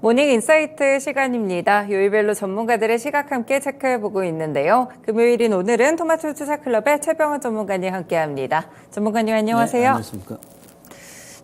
모닝 인사이트 시간입니다. 요일별로 전문가들의 시각 함께 체크해보고 있는데요. 금요일인 오늘은 토마토 투자클럽의 최병헌 전문가님 함께합니다. 전문가님 안녕하세요. 네, 안녕하십니까.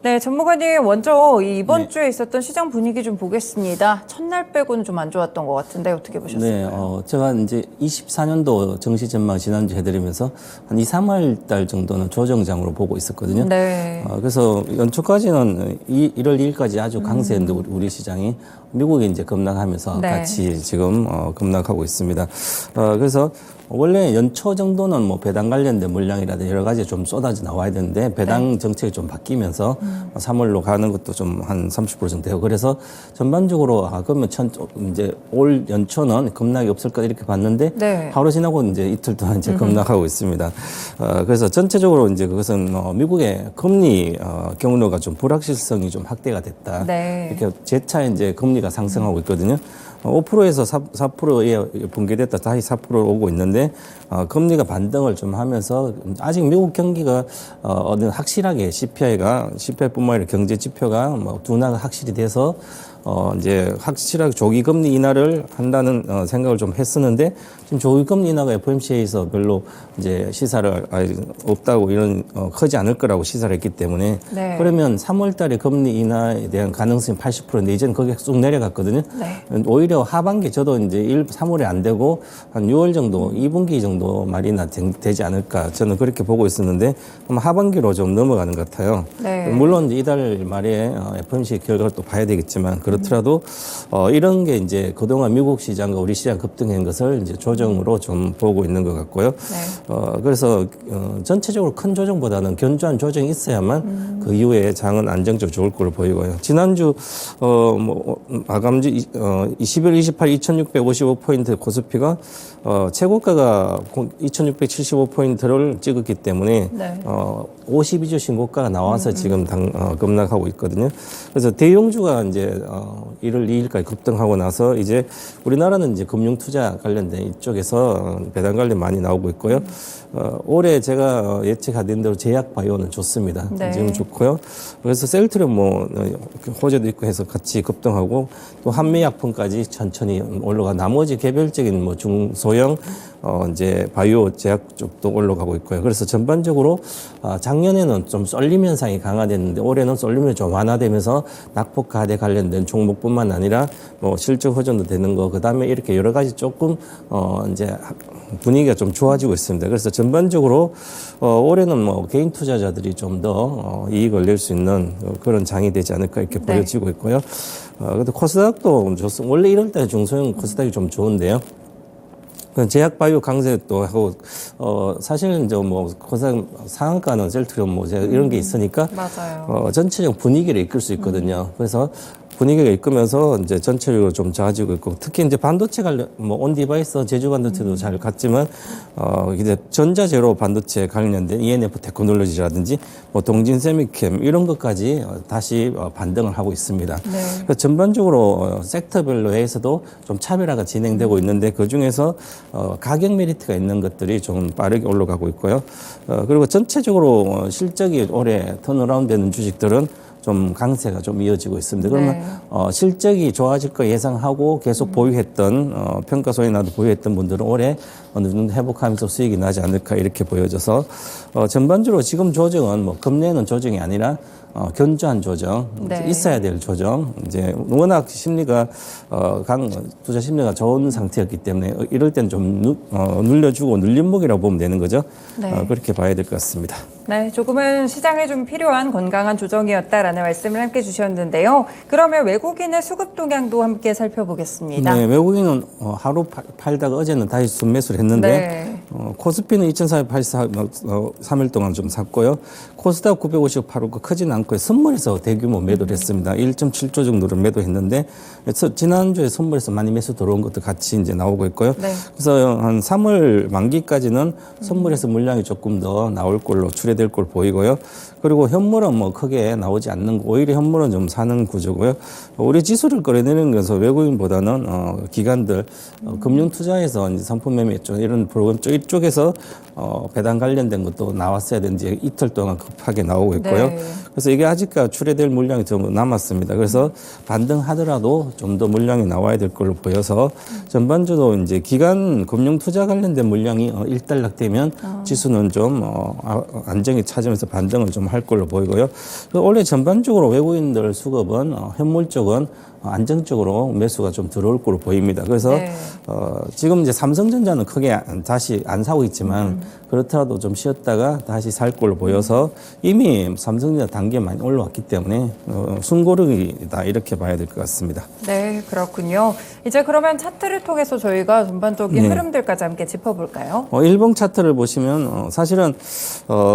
네, 전문가님 먼저 이번 네. 주에 있었던 시장 분위기 좀 보겠습니다. 첫날 빼고는 좀 안 좋았던 것 같은데 어떻게 보셨을까요? 네, 제가 이제 24년도 정시 전망 지난주 해드리면서 한 2, 3월 달 정도는 조정장으로 보고 있었거든요. 네. 그래서 연초까지는 1월 2일까지 아주 강세였는데 우리 시장이 미국이 이제 급락하면서 네. 같이 지금 급락하고 있습니다. 그래서 원래 연초 정도는 뭐 배당 관련된 물량이라든지 여러 가지 좀 쏟아져 나와야 되는데 배당 정책이 좀 바뀌면서 3월로 가는 것도 좀 한 30% 정도 되고 그래서 전반적으로 그러면 이제 올 연초는 급락이 없을 까 이렇게 봤는데 네. 하루 지나고 이제 이틀 동안 이제 급락하고 있습니다. 그래서 전체적으로 이제 그것은 미국의 금리 경로가 좀 불확실성이 좀 확대가 됐다. 네. 이렇게 재차 이제 금리가 상승하고 있거든요. 5%에서 4%에 붕괴됐다 다시 4%로 오고 있는데 금리가 반등을 좀 하면서 아직 미국 경기가 어느 확실하게 CPI뿐만 아니라 경제 지표가 뭐 둔화가 확실히 돼서 이제 확실하게 조기 금리 인하를 한다는 생각을 좀 했었는데 지금 조기 금리 인하가 FOMC에서 별로 이제 시사를 없다고 이런 크지 않을 거라고 시사를 했기 때문에 네. 그러면 3월 달에 금리 인하에 대한 가능성이 80%인데 이제는 거기에 쑥 내려갔거든요. 네. 오히려 하반기 저도 이제 3월에 안 되고 한 6월 정도 2분기 정도 말이나 되지 않을까 저는 그렇게 보고 있었는데 아마 하반기로 좀 넘어가는 것 같아요. 네. 물론 이달 말에 FOMC 결과를 또 봐야 되겠지만 그렇더라도 이런 게 이제 그동안 미국 시장과 우리 시장 급등한 것을 이제 조정으로 좀 보고 있는 것 같고요. 네. 그래서 전체적으로 큰 조정보다는 견조한 조정이 있어야만 그 이후에 장은 안정적으로 좋을 걸로 보이고요. 지난주 마감주 12월 28일 2655포인트 코스피가 최고가가 2675포인트를 찍었기 때문에 네. 52주 신고가가 나와서 지금 급락하고 있거든요. 그래서 대형주가 이제 1월 2일까지 급등하고 나서 이제 우리나라는 이제 금융투자 관련된 이쪽에서 배당 관련 많이 나오고 있고요. 올해 제가 예측하던 대로 제약바이오는 좋습니다. 네. 지금 좋고요. 그래서 셀트리온 호재도 있고 해서 같이 급등하고 또 한미약품까지 천천히 올라가 나머지 개별적인 중소형 이제 바이오 제약 쪽도 올라가고 있고요. 그래서 전반적으로 작년에는 좀 쏠림 현상이 강화됐는데 올해는 쏠림이 좀 완화되면서 낙폭과대 관련된 종목뿐만 아니라 실적 호전도 되는 거 그다음에 이렇게 여러 가지 조금 이제 분위기가 좀 좋아지고 있습니다. 그래서 전반적으로 올해는 개인 투자자들이 좀 더 이익을 낼 수 있는 그런 장이 되지 않을까 이렇게 보여지고 있고요. 근데 코스닥도 좋습니다. 원래 1월 달에 중소형 코스닥이 좀 좋은데요. 제약바이오 강세도 하고, 사실은 이제 코스닥 상한가는 셀트리온 이런 게 있으니까, 맞아요. 전체적 분위기를 이끌 수 있거든요. 그래서 분위기가 이끌면서 이제 전체적으로 좀 좋아지고 있고, 특히 이제 반도체 관련, 온디바이스 제조 반도체도 잘 갔지만, 이제 전자제로 반도체 관련된 ENF 테크놀로지라든지, 동진 세미캠 이런 것까지 다시 반등을 하고 있습니다. 네. 그래서 전반적으로 섹터별로 해서도 좀 차별화가 진행되고 있는데 그 중에서 가격 메리트가 있는 것들이 좀 빠르게 올라가고 있고요. 그리고 전체적으로 실적이 올해 턴어라운드 되는 주식들은 좀 강세가 좀 이어지고 있습니다. 그러면 네. 실적이 좋아질 거 예상하고 계속 보유했던 평가소에나도 보유했던 분들은 올해 어느 정도 회복하면서 수익이 나지 않을까 이렇게 보여져서 전반적으로 지금 조정은 금내는 조정이 아니라 견조한 조정, 네. 있어야 될 조정. 이제 워낙 심리가 투자 심리가 좋은 상태였기 때문에 이럴 때는 좀 눌려주고 눌림목이라고 보면 되는 거죠. 네. 그렇게 봐야 될 것 같습니다. 네, 조금은 시장에 좀 필요한 건강한 조정이었다라는 말씀을 함께 주셨는데요. 그러면 외국인의 수급 동향도 함께 살펴보겠습니다. 네, 외국인은 하루 팔다가 어제는 다시 순매수를 했는데 네. 코스피는 2,484 3일 동안 좀 샀고요. 코스닥 950 팔고 크진 않고요. 선물에서 대규모 매도를 했습니다. 1.7조 정도를 매도했는데 지난주에 선물에서 많이 매수 들어온 것도 같이 이제 나오고 있고요. 네. 그래서 한 3월 만기까지는 선물에서 물량이 조금 더 나올 걸로 추례될 걸 보이고요. 그리고 현물은 뭐 크게 나오지 않는 거, 오히려 현물은 좀 사는 구조고요. 우리 지수를 끌어내는 것은 외국인보다는 기관들 금융 투자에서 이제 상품 매매 쪽 이런 프로그램 쪽 이쪽에서 배당 관련된 것도 나왔어야 되는지 이틀 동안 급하게 나오고 있고요. 네. 그래서 이게 아직까지 출회될 물량이 좀 남았습니다. 그래서 반등하더라도 좀 더 물량이 나와야 될 걸로 보여서 전반적으로 이제 기관 금융 투자 관련된 물량이 일단락되면 지수는 좀 안정이 찾으면서 반등을 좀 할 걸로 보이고요. 원래 전반적으로 외국인들 수급은 현물 쪽은 안정적으로 매수가 좀 들어올 걸로 보입니다. 그래서 네. 지금 이제 삼성전자는 크게 다시 안 사고 있지만 그렇더라도 좀 쉬었다가 다시 살 걸로 보여서 이미 삼성전자 단계 많이 올라왔기 때문에 숨고르기다 이렇게 봐야 될 것 같습니다. 네, 그렇군요. 이제 그러면 차트를 통해서 저희가 전반적인 네. 흐름들까지 함께 짚어볼까요? 일봉 차트를 보시면 사실은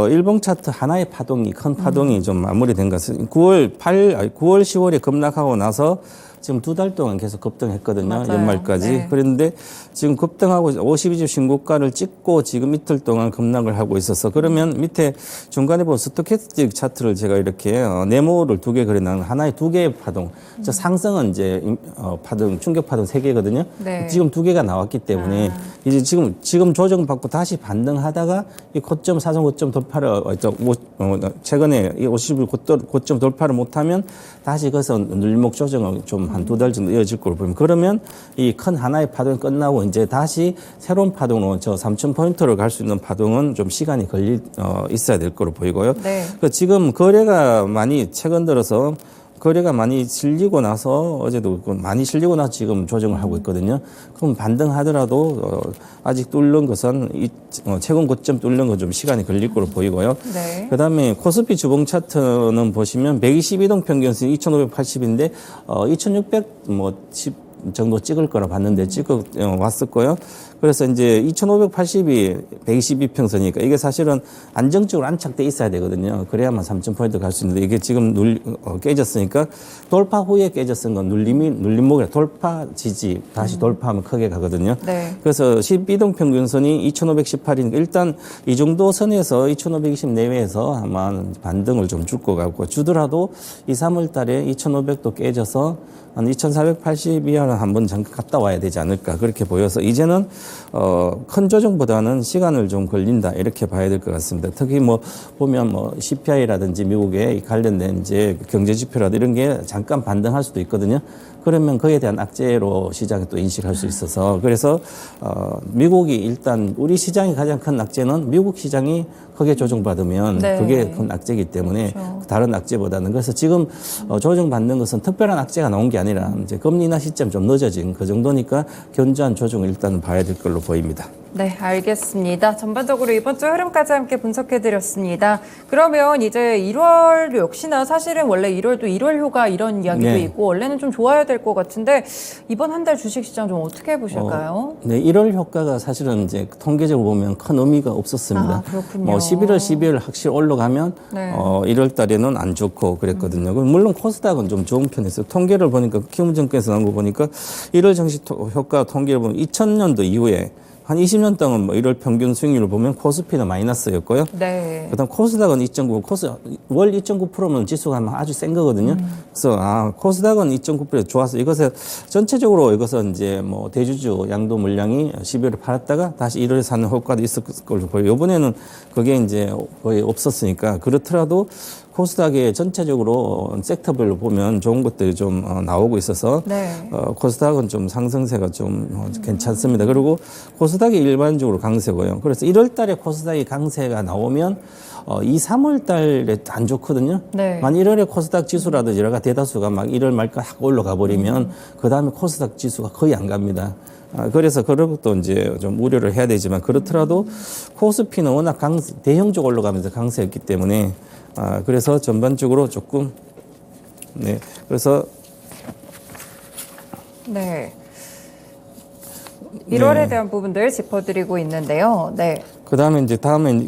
일봉 차트 하나의 파동이 큰 파동이 좀 마무리된 것은 9월 10월에 급락하고 나서 지금 2달 동안 계속 급등했거든요. 맞아요. 연말까지. 네. 그런데 지금 급등하고 52주 신고가를 찍고 지금 이틀 동안 급락을 하고 있어서 그러면 밑에 중간에 보면 스토캐스틱 차트를 제가 이렇게 네모를 2개 그려놨는 하나의 2개의 파동. 저 상승은 이제 파동, 충격 파동 3개거든요. 네. 지금 2개가 나왔기 때문에 이제 지금 조정받고 다시 반등하다가 이 고점 사상 고점 돌파를 최근에 이 50일 고점 돌파를 못하면 다시 거기서 눌목 조정을 좀 한 2달 정도 이어질 걸로 보면 그러면 이 큰 하나의 파동이 끝나고 이제 다시 새로운 파동으로 저 3,000포인트를 갈 수 있는 파동은 좀 시간이 있어야 될 걸로 보이고요. 네. 지금 거래가 많이 최근 들어서 거래가 많이 실리고 나서 어제도 많이 실리고 나서 지금 조정을 하고 있거든요. 그럼 반등하더라도 아직 뚫는 것은 최근 고점 뚫는 건 좀 시간이 걸릴 걸로 보이고요. 네. 그다음에 코스피 주봉 차트는 보시면 122동 평균선 2,580인데 2,610 정도 찍을 거라 봤는데 왔었고요. 그래서 이제 2,580이 122평선이니까 이게 사실은 안정적으로 안착돼 있어야 되거든요. 그래야만 3,000포인트 갈 수 있는데 이게 지금 깨졌으니까 돌파 후에 깨졌은 건 눌림목이라 돌파 지지 다시 돌파하면 크게 가거든요. 네. 그래서 12동 평균선이 2,518이니까 일단 이 정도 선에서 2,520 내외에서 아마 반등을 좀 줄 것 같고 주더라도 2, 3월 달에 2,500도 깨져서 한 2,480 이하는 한번 잠깐 갔다 와야 되지 않을까 그렇게 보여서 이제는 큰 조정보다는 시간을 좀 걸린다 이렇게 봐야 될 것 같습니다. 특히 뭐 보면 뭐 CPI라든지 미국의 관련된 이제 경제 지표라든지 이런 게 잠깐 반등할 수도 있거든요. 그러면 그에 대한 악재로 시장이 또 인식할 수 있어서 그래서 미국이 일단 우리 시장이 가장 큰 악재는 미국 시장이 크게 조정받으면 네. 그게 큰 악재이기 때문에 그렇죠. 다른 악재보다는 그래서 지금 조정받는 것은 특별한 악재가 나온 게 아니라 이제 금리 인하 시점 좀 늦어진 그 정도니까 견조한 조정을 일단 봐야 될 걸로 보입니다. 네, 알겠습니다. 전반적으로 이번 주 흐름까지 함께 분석해드렸습니다. 그러면 이제 1월 역시나 사실은 원래 1월도 1월 효과 이런 이야기도 네. 있고 원래는 좀 좋아야 될 것 같은데 이번 한 달 주식시장 좀 어떻게 보실까요? 네, 1월 효과가 사실은 이제 통계적으로 보면 큰 의미가 없었습니다. 아, 그렇군요. 뭐 11월, 12월 확실히 올라가면 네. 1월 달에는 안 좋고 그랬거든요. 물론 코스닥은 좀 좋은 편이었어요. 통계를 보니까 키움증권에서 나온 거 보니까 1월 정시 효과 통계를 보면 2000년도 이후에 한 20년 동안 뭐 1월 평균 수익률을 보면 코스피는 마이너스였고요. 네. 그다음 코스닥은 2.9, 월 2.9%면 지수가 아주 센 거거든요. 그래서 코스닥은 2.9% 좋아서 이것에 전체적으로 이것은 이제 뭐 대주주 양도 물량이 12월에 팔았다가 다시 1월에 사는 효과도 있을 걸로 보여요. 이번에는 그게 이제 거의 없었으니까 그렇더라도 코스닥에 전체적으로 섹터별로 보면 좋은 것들이 좀 나오고 있어서 네. 코스닥은 좀 상승세가 좀 괜찮습니다. 그리고 코스닥이 일반적으로 강세고요. 그래서 1월 달에 코스닥이 강세가 나오면 2, 3월 달에 안 좋거든요. 네. 만 1월에 코스닥 지수라든지 여러 가지 대다수가 막 1월 말까 확 올라가 버리면 그 다음에 코스닥 지수가 거의 안 갑니다. 그래서 그런 것도 이제 좀 우려를 해야 되지만 그렇더라도 코스피는 워낙 대형적으로 올라가면서 강세였기 때문에 그래서 전반적으로 조금 네 그래서 네. 1월에 대한 부분들 짚어드리고 있는데요. 네. 그다음에 이제 다음에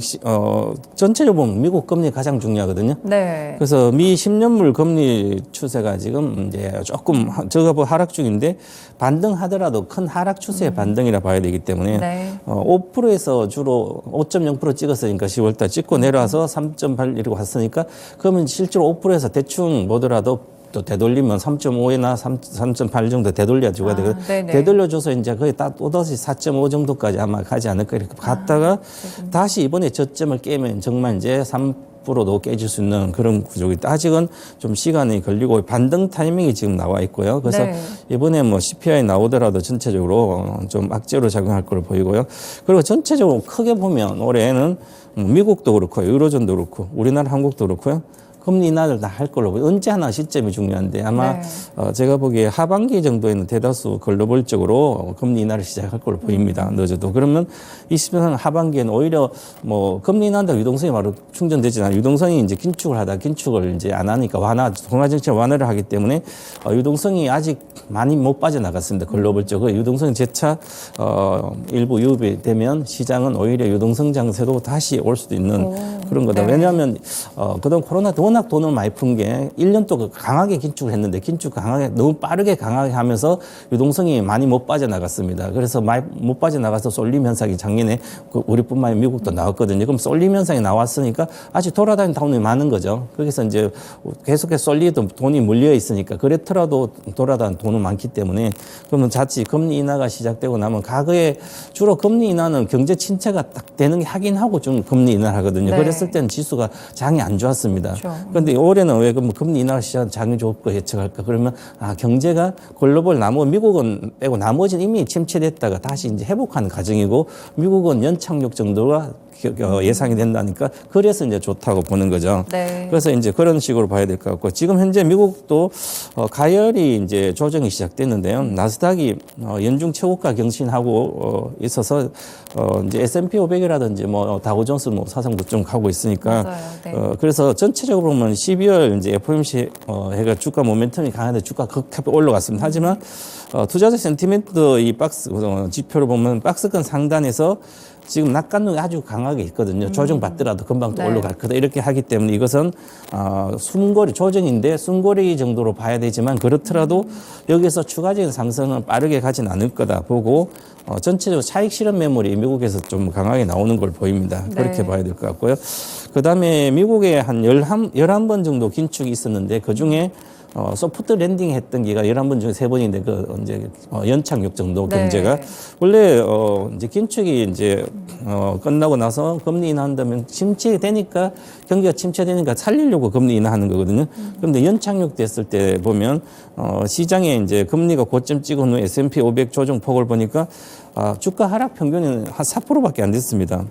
전체적으로 보면 미국 금리 가장 중요하거든요. 네. 그래서 미 10년물 금리 추세가 지금 이제 조금 저가 하락 중인데 반등하더라도 큰 하락 추세의 반등이라 봐야 되기 때문에 네. 5%에서 주로 5.0% 찍었으니까 10월달 찍고 내려와서 3.8 이러고 왔으니까 그러면 실제로 5%에서 대충 보더라도 또 되돌리면 3.5나 3.8 정도 되돌려주가 되거든요. 네네. 되돌려줘서 이제 거의 딱 또다시 4.5 정도까지 아마 가지 않을까 이렇게 갔다가 다시 이번에 저점을 깨면 정말 이제 3%도 깨질 수 있는 그런 구조이기 때문에 아직은 좀 시간이 걸리고 반등 타이밍이 지금 나와 있고요. 그래서 네. 이번에 뭐 CPI 나오더라도 전체적으로 좀 악재로 작용할 걸로 보이고요. 그리고 전체적으로 크게 보면 올해는 미국도 그렇고 유로존도 그렇고 우리나라 한국도 그렇고요. 금리 인하를 다 할 걸로 보여요. 언제 하나 시점이 중요한데 아마 네. 제가 보기에 하반기 정도에는 대다수 글로벌적으로 금리 인하를 시작할 걸로 보입니다. 늦어도. 그러면 20년 하반기에는 오히려 뭐 금리 인하한다고 유동성이 바로 충전되지 않아요. 유동성이 이제 긴축을 하다 긴축을 이제 안 하니까 통화 정책 완화를 하기 때문에 유동성이 아직 많이 못 빠져나갔습니다. 글로벌적으로. 유동성이 재차 일부 유입이 되면 시장은 오히려 유동성 장세로 다시 올 수도 있는 그런 거다. 네. 왜냐하면 그동안 코로나 때 워낙 돈을 많이 푼 게 1년 동안 강하게 긴축을 했는데 긴축 강하게 너무 빠르게 강하게 하면서 유동성이 많이 못 빠져나갔습니다. 그래서 많이 못 빠져나가서 쏠림 현상이 작년에 우리뿐만 아니라 미국도 나왔거든요. 그럼 쏠림 현상이 나왔으니까 아직 돌아다니는 돈이 많은 거죠. 거기서 이제 계속해서 쏠리던 돈이 물려 있으니까 그렇더라도 돌아다니는 돈은 많기 때문에 그러면 자칫 금리 인하가 시작되고 나면 과거에 주로 금리 인하는 경제 침체가 딱 되는 게 하긴 하고 좀 금리 인하를 하거든요. 네. 그랬을 때는 지수가 장이 안 좋았습니다. 그렇죠. 그런데 올해는 왜 그럼 금리 인하 시장 장이 좋을 거 예측할까? 그러면 경제가 글로벌 미국은 빼고 나머지는 이미 침체됐다가 다시 이제 회복하는 과정이고 미국은 연착륙 정도가 예상이 된다니까 그래서 이제 좋다고 보는 거죠. 네. 그래서 이제 그런 식으로 봐야 될 것 같고 지금 현재 미국도 가열이 이제 조정이 시작됐는데요. 나스닥이 연중 최고가 경신하고 있어서 이제 S&P 500이라든지 뭐 다우존스 뭐 사상도 좀 가고 있으니까 맞아요. 네. 그래서 전체적으로 보면 12월 이제 FOMC 해가 주가 모멘텀이 강한데 주가 급하게 올라갔습니다. 하지만 투자자 센티멘트 이 박스 지표를 보면 박스권 상단에서 지금 낙관론이 아주 강하게 있거든요. 조정받더라도 금방 또 네. 올라갈 거다. 이렇게 하기 때문에 이것은 숨고리, 조정인데 숨고리 정도로 봐야 되지만 그렇더라도 여기서 추가적인 상승은 빠르게 가진 않을 거다 보고 전체적으로 차익 실현 매물이 미국에서 좀 강하게 나오는 걸 보입니다. 네. 그렇게 봐야 될 것 같고요. 그 다음에 미국에 한 11번 정도 긴축이 있었는데 그 중에 소프트 랜딩 했던 기가 11번 중에 3번인데 그 이제 연착륙 정도 네. 경제가 원래 이제 긴축이 이제 끝나고 나서 금리 인하한다면 침체되니까 경기가 침체되니까 살리려고 금리 인하하는 거거든요. 그런데 연착륙 됐을 때 보면 시장에 이제 금리가 고점 찍은 후 S&P 500 조정폭을 보니까 주가 하락 평균은 한 4%밖에 안 됐습니다.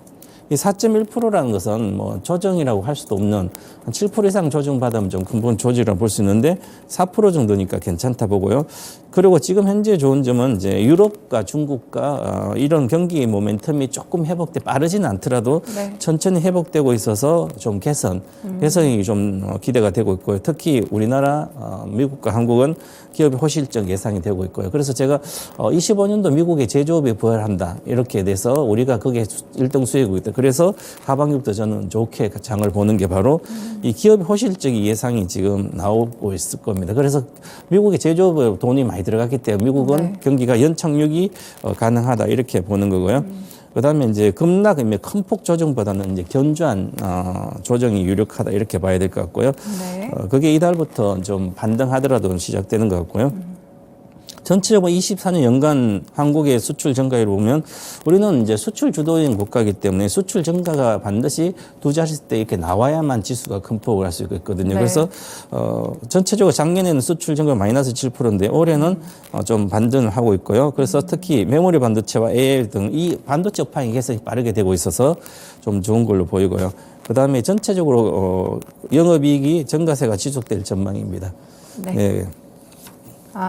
이 4.1%라는 것은 뭐 조정이라고 할 수도 없는 한 7% 이상 조정받으면 좀 근본 조정이라고 볼 수 있는데 4% 정도니까 괜찮다 보고요. 그리고 지금 현재 좋은 점은 이제 유럽과 중국과 이런 경기 모멘텀이 조금 빠르지는 않더라도 네. 천천히 회복되고 있어서 좀 개선이 좀 기대가 되고 있고요. 특히 우리나라, 미국과 한국은 기업의 호실적 예상이 되고 있고요. 그래서 제가 25년도 미국의 제조업이 부활한다 이렇게 돼서 우리가 거기에 1등 수혜고 있다. 그래서 하반기부터 저는 좋게 장을 보는 게 바로 이 기업의 호실적인 예상이 지금 나오고 있을 겁니다. 그래서 미국의 제조업에 돈이 많이 들어갔기 때문에 미국은 네. 경기가 연착륙이 가능하다 이렇게 보는 거고요. 그다음에 이제 급락이면 큰 폭 조정보다는 이제 견조한 조정이 유력하다 이렇게 봐야 될 것 같고요. 네. 그게 이달부터 좀 반등하더라도 시작되는 것 같고요. 전체적으로 24년 연간 한국의 수출 증가율을 보면 우리는 이제 수출 주도인 국가이기 때문에 수출 증가가 반드시 두 자릿대 이렇게 나와야만 지수가 큰 폭을 할 수 있거든요. 네. 그래서 전체적으로 작년에는 수출 증가 마이너스 7%인데 올해는 좀 반등을 하고 있고요. 그래서 특히 메모리 반도체와 AI 등 이 반도체 업황이 개선이 빠르게 되고 있어서 좀 좋은 걸로 보이고요. 그다음에 전체적으로 영업이익이 증가세가 지속될 전망입니다. 네. 네.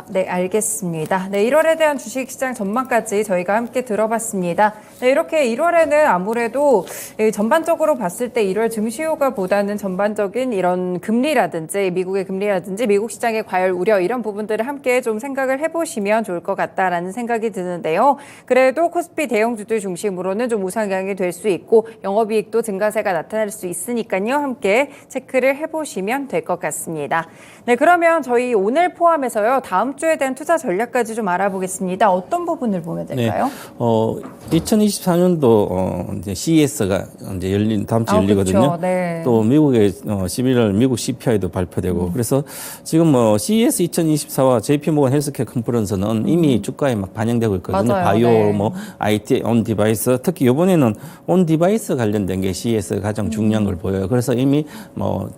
네, 알겠습니다. 네, 1월에 대한 주식시장 전망까지 저희가 함께 들어봤습니다. 네, 이렇게 1월에는 아무래도 전반적으로 봤을 때 1월 증시 효과보다는 전반적인 이런 금리라든지 미국의 금리라든지 미국 시장의 과열 우려 이런 부분들을 함께 좀 생각을 해보시면 좋을 것 같다라는 생각이 드는데요. 그래도 코스피 대형주들 중심으로는 좀 우상향이 될 수 있고 영업이익도 증가세가 나타날 수 있으니까요. 함께 체크를 해보시면 될 것 같습니다. 네, 그러면 저희 오늘 포함해서요. 다음 주에 대한 투자 전략까지 좀 알아보겠습니다. 어떤 부분을 보면 될까요? 네. 2024년도 이제 CES가 이제 다음 주에 열리거든요. 그렇죠. 네. 또 미국의 11월 미국 CPI도 발표되고 그래서 지금 CES 2024와 JP모건 헬스케어 컨퍼런스는 이미 주가에 막 반영되고 있거든요. 맞아요. 바이오, 네. IT, 온 디바이스, 특히 이번에는 온 디바이스 관련된 게 CES가 가장 중요한 걸 보여요. 그래서 이미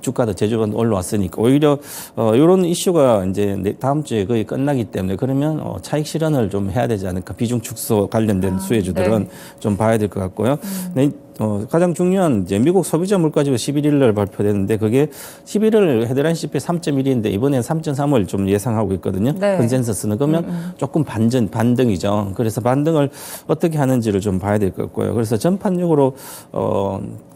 주가도 제주가 올라왔으니까 오히려 이런 이슈가 이제 다음 주에 거의 끝나기 때문에 그러면 차익 실현을 좀 해야 되지 않을까. 비중 축소 관련된 수혜주들은 네. 좀 봐야 될 것 같고요. 네, 가장 중요한 이제 미국 소비자 물가지수 11일 날 발표됐는데 그게 11월 헤드라인 CPI 3.1인데 이번엔 3.3을 좀 예상하고 있거든요. 네. 컨센서스는 그러면 조금 반등이죠. 그래서 반등을 어떻게 하는지를 좀 봐야 될 것 같고요. 그래서 전반적으로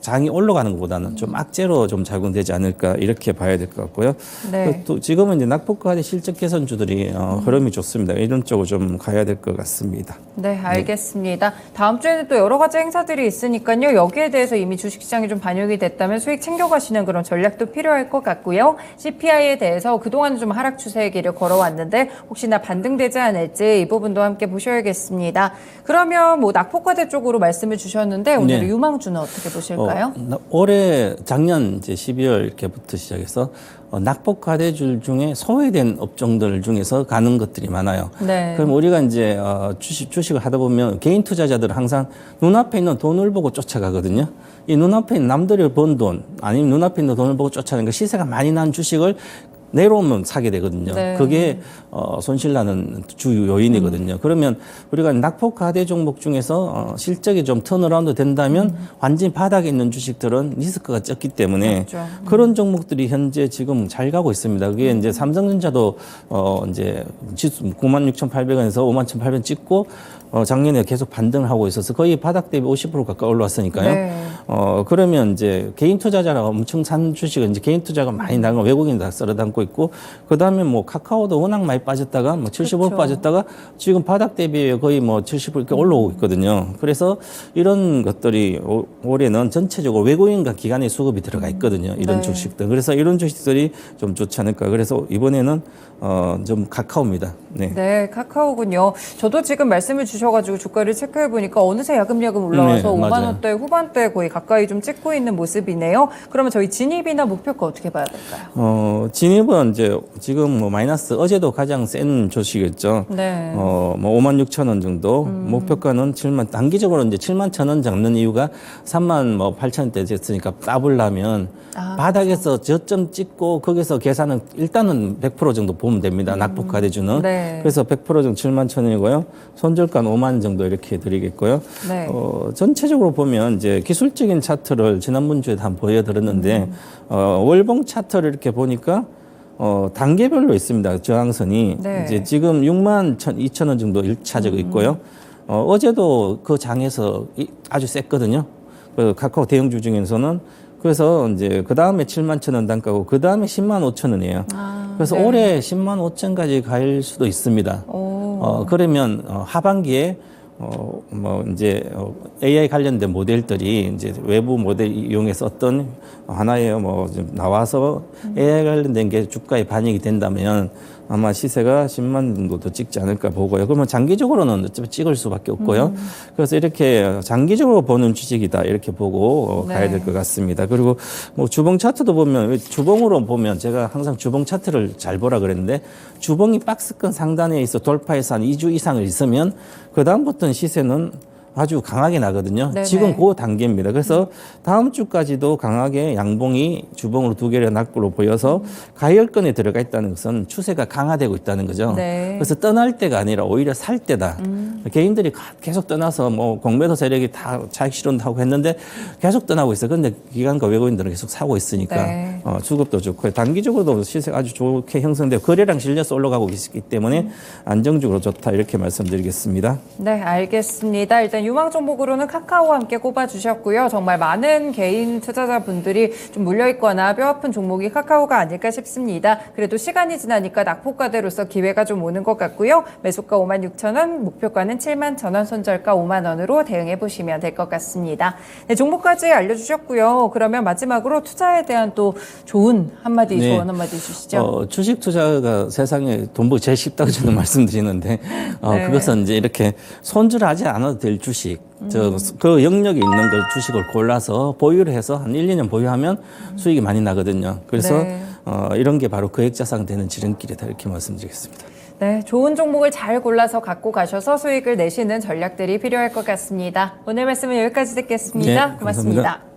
장이 올라가는 것보다는 좀 악재로 좀 작용되지 않을까 이렇게 봐야 될 것 같고요. 네. 또 지금은 이제 낙폭과의 실적 개선주들이 흐름이 좋습니다. 이런 쪽으로 좀 가야 될 것 같습니다. 네, 알겠습니다. 다음 주에는 또 여러 가지 행사들이 있으니까요. 여기에 대해서 이미 주식시장이 좀 반영이 됐다면 수익 챙겨가시는 그런 전략도 필요할 것 같고요. CPI에 대해서 그동안 좀 하락 추세의 길을 걸어왔는데 혹시나 반등되지 않을지 이 부분도 함께 보셔야겠습니다. 그러면 낙폭과대 쪽으로 말씀을 주셨는데 오늘 네. 유망주는 어떻게 보실까요? 올해 작년 이제 12월 이렇게부터 시작해서 낙폭 과대줄 중에 소외된 업종들 중에서 가는 것들이 많아요. 네. 그럼 우리가 이제 주식을 하다 보면 개인 투자자들은 항상 눈앞에 있는 돈을 보고 쫓아가거든요. 이 눈앞에 있는 남들이 번 돈 아니면 눈앞에 있는 돈을 보고 쫓아가는 그 시세가 많이 난 주식을 내려오면 사게 되거든요. 네. 그게 손실나는 주 요인이거든요. 그러면 우리가 낙폭 과대 종목 중에서 실적이 좀 턴어라운드 된다면 완전히 바닥에 있는 주식들은 리스크가 적기 때문에 그렇죠. 그런 종목들이 현재 지금 잘 가고 있습니다. 그게 이제 삼성전자도 이제 지수 96,800원에서 51,800원 찍고 작년에 계속 반등을 하고 있어서 거의 바닥 대비 50% 가까이 올라왔으니까요. 네. 그러면 이제 개인 투자자가 엄청 산 주식은 이제 개인 투자가 많이 나간 외국인이 다 썰어 담고 있고, 그 다음에 카카오도 워낙 많이 빠졌다가 75% 그렇죠. 빠졌다가 지금 바닥 대비 거의 70% 이렇게 올라오고 있거든요. 그래서 이런 것들이 올해는 전체적으로 외국인과 기관의 수급이 들어가 있거든요. 이런 네. 주식들. 그래서 이런 주식들이 좀 좋지 않을까. 그래서 이번에는 좀 카카오입니다. 네. 네, 카카오군요. 저도 지금 말씀을 주셔가지고 주가를 체크해보니까 어느새 야금야금 올라와서 네, 5만 맞아요. 원대 후반대 거의 가까이 좀 찍고 있는 모습이네요. 그러면 저희 진입이나 목표가 어떻게 봐야 될까요? 진입은 이제 지금 마이너스 어제도 가장 센 조식이었죠. 네. 56,000원 정도. 목표가는 단기적으로 이제 71,000원 잡는 이유가 38,000원대 됐으니까 따블라면 바닥에서 저점 찍고 거기서 계산은 일단은 100% 정도 보면 됩니다. 낙폭 과대주는. 네. 그래서 100% 정도 71,000원이고요. 손절가는 5만 정도 이렇게 드리겠고요. 네. 전체적으로 보면 이제 기술적인 차트를 지난번 주에 한번 보여드렸는데 월봉 차트를 이렇게 보니까 단계별로 있습니다. 저항선이. 네. 이제 지금 62,000원 정도 1차적 있고요. 어제도 그 장에서 아주 셌거든요. 그 카카오 대형주 중에서는. 그래서 이제 그 다음에 71,000원 단가고 그 다음에 105,000원이에요. 그래서 네. 올해 105,000원까지 갈 수도 있습니다. 그러면 하반기에 이제 AI 관련된 모델들이 이제 외부 모델 이용해서 어떤 하나의 좀 나와서 AI 관련된 게 주가에 반영이 된다면 아마 시세가 10만 정도도 찍지 않을까 보고요. 그러면 장기적으로는 어차피 찍을 수밖에 없고요. 그래서 이렇게 장기적으로 보는 주식이다 이렇게 보고 네. 가야 될 것 같습니다. 그리고 주봉 차트도 보면 주봉으로 보면 제가 항상 주봉 차트를 잘 보라 그랬는데 주봉이 박스권 상단에 있어 돌파해서 한 2주 이상을 있으면 그 다음부터는 시세는 아주 강하게 나거든요. 네네. 지금 그 단계입니다. 그래서 다음 주까지도 강하게 양봉이 주봉으로 두 개를 낙구로 보여서 가열권에 들어가 있다는 것은 추세가 강화되고 있다는 거죠. 네. 그래서 떠날 때가 아니라 오히려 살 때다. 개인들이 계속 떠나서 뭐 공매도 세력이 다 자익 실현도 하고 했는데 계속 떠나고 있어요. 근데 기관과 외국인들은 계속 사고 있으니까 네. 수급도 좋고 단기적으로도 시세가 아주 좋게 형성되고 거래량 실려서 올라가고 있기 때문에 안정적으로 좋다 이렇게 말씀드리겠습니다. 네, 알겠습니다. 일단 유망 종목으로는 카카오와 함께 꼽아주셨고요. 정말 많은 개인 투자자분들이 좀 물려있거나 뼈아픈 종목이 카카오가 아닐까 싶습니다. 그래도 시간이 지나니까 낙폭과대로서 기회가 좀 오는 것 같고요. 매수가 56,000원, 목표가는 71,000원, 손절가 5만 원으로 대응해 보시면 될 것 같습니다. 네, 종목까지 알려주셨고요. 그러면 마지막으로 투자에 대한 또 좋은 한마디, 네. 조언 한마디 주시죠. 주식 투자가 세상에 돈 벌기 제일 쉽다고 저는 말씀드리는데 네. 그것은 이제 이렇게 손질하지 않아도 될 주식 그 영역에 있는 걸 주식을 골라서 보유를 해서 한 1, 2년 보유하면 수익이 많이 나거든요. 그래서 네. 이런 게 바로 거액자산 되는 지름길이다 이렇게 말씀드리겠습니다. 네, 좋은 종목을 잘 골라서 갖고 가셔서 수익을 내시는 전략들이 필요할 것 같습니다. 오늘 말씀은 여기까지 듣겠습니다. 네, 고맙습니다. 감사합니다.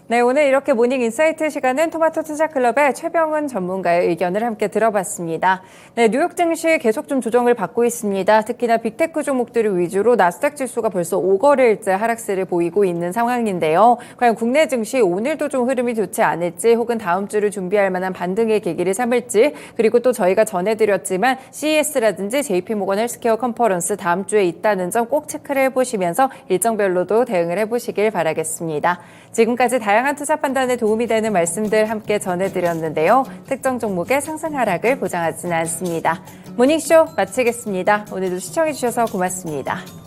네, 오늘 이렇게 모닝 인사이트 시간은 토마토 투자클럽의 최병은 전문가의 의견을 함께 들어봤습니다. 네, 뉴욕 증시 계속 좀 조정을 받고 있습니다. 특히나 빅테크 종목들을 위주로 나스닥 지수가 벌써 5거래일째 하락세를 보이고 있는 상황인데요. 과연 국내 증시 오늘도 좀 흐름이 좋지 않을지 혹은 다음 주를 준비할 만한 반등의 계기를 삼을지 그리고 또 저희가 전해드렸지만 CES라든지 JP모건 헬스케어 컨퍼런스 다음 주에 있다는 점 꼭 체크를 해보시면서 일정별로도 대응을 해보시길 바라겠습니다. 지금까지 다양한 투자 판단에 도움이 되는 말씀들 함께 전해드렸는데요. 특정 종목의 상승 하락을 보장하지는 않습니다. 모닝쇼 마치겠습니다. 오늘도 시청해주셔서 고맙습니다.